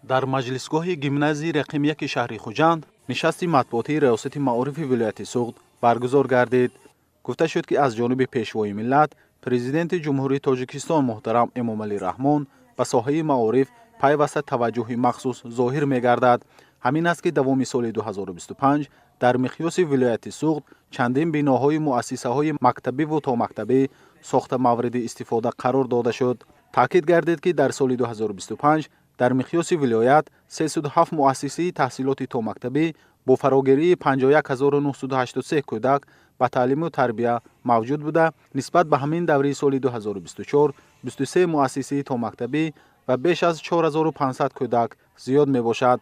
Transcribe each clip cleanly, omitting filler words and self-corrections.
در مجلسگاه گیمنازی رقم 1 شهر خوجند نشست مطبوعاتی ریاست معارف ولایت سوخت برگزار گردید. گفته شد که از جانب پیشوای ملت پرزیدنت جمهوری تاجیکستان محترم امامعلی رحمان به ساحه معارف پیوسته توجه مخصوص ظاهر می‌گردد. همین است که دوام سال 2025 در مقیاس ولایت سوخت چندین بناهای مؤسسه‌های مکتبی و تا مکتبی ساخت مورد استفاده قرار داده شد. تاکید گردید که در سال 2025 در مقیاس ولایت 307 مؤسسه تحصیلات تا مکتبی با فراگیری 51983 کودک به تعلیم و تربیت موجود بوده. نسبت به همین دوره سال 2024 23 مؤسسه تا مکتبی و بیش از 4500 کودک زیاد می باشد.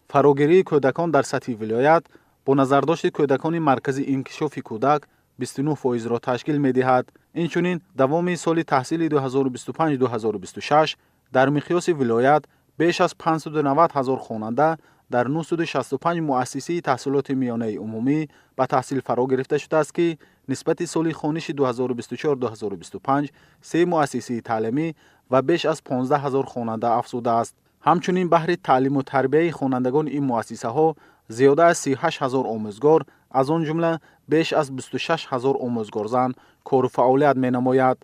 فراگیری کودکان در سطح ولایت با نظرداشت کودکان مرکز انکشاف کودک 29% را تشکیل می دهد. اینچنین دوام سال تحصیل 2025-2026 در مقیاس ولایت بیش از 590,000 خواننده در 965 مؤسسه تحصیلات میانه عمومی به تحصیل فرا گرفته شده است که نسبت سال خوانش 2024-2025 3 مؤسسه تعلیمی و بیش از 15,000 خواننده افزوده است. همچنین بهره تعلیم و تربیت خوانندگان این مؤسسه ها زیاده از 38,000 آموزگار از آن جمله بیش از 26,000 آموزگار زن کار و فعالیت می نماید.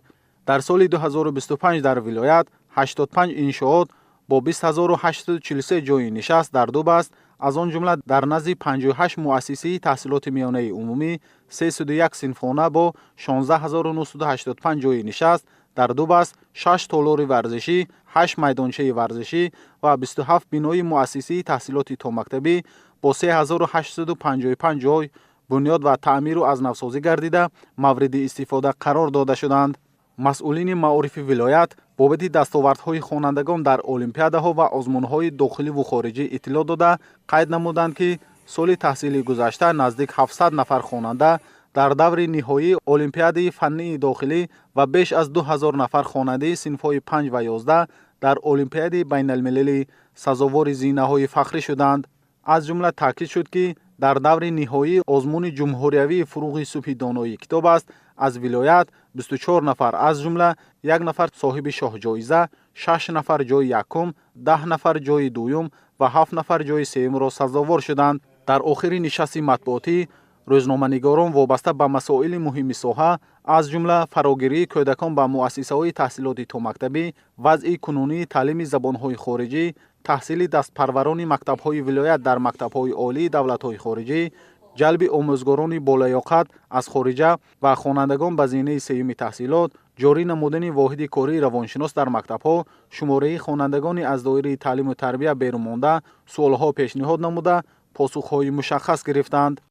در سال 2025 در ولایت 85 انشاءات با 20,843 جای نشست در دو بست از آن جمله در نزد 58 مؤسسه تحصیلات میانه عمومی 301 صنفخانه با 16,985 جای نشست در دو بست 6 تالار ورزشی 8 میدانچه ورزشی و 27 بنای مؤسسه تحصیلات تا مکتبی با 3,855 جای بنیاد و تعمیر و از نوسازی گردیده مورد استفاده قرار داده شدند. مسئولین معارف ولایت بابت دستاوردهای خوانندگان در المپیادها و آزمون‌های داخلی و خارجی اطلاع داده قید نمودند که سال تحصیلی گذشته نزدیک 700 نفر خواننده در دور نهایی المپیاد فنی داخلی و بیش از 2000 نفر خواننده صنف‌های 5 و 11 در المپیاد بین المللی سزاوار زینه‌های فخری شدند. از جمله تاکید شد که در دور نهایی آزمون جمهوریوی فروغ صبح دانایی کتاب است از ولایت 24 نفر از جمله 1 نفر صاحب شاه جایزه، 6 نفر جای یکم، 10 نفر جای دوم و 7 نفر جای سوم را سزاوار شدند. در آخر نشست مطبوعاتی روزنامه‌نگاران وابسته به مسائل مهم ساحه از جمله فراگیری کودکان به مؤسسه‌های تحصیلات تا مکتبی، وضع کنونی تعلیم زبان‌های خارجی، تحصیل دستپروران مکتب‌های ولایت در مکتب‌های عالی دولت‌های خارجی، جلب آموزگاران بالیاقت از خارجه و خوانندگان به زینه سیمی تحصیلات، جاری نمودن واحد کاری روانشناس در مکتب‌ها، شماره خوانندگان از دایره تعلیم و تربیت بیرون مانده، سوال‌ها پیشنهاد نموده پاسخ‌های مشخص گرفتند.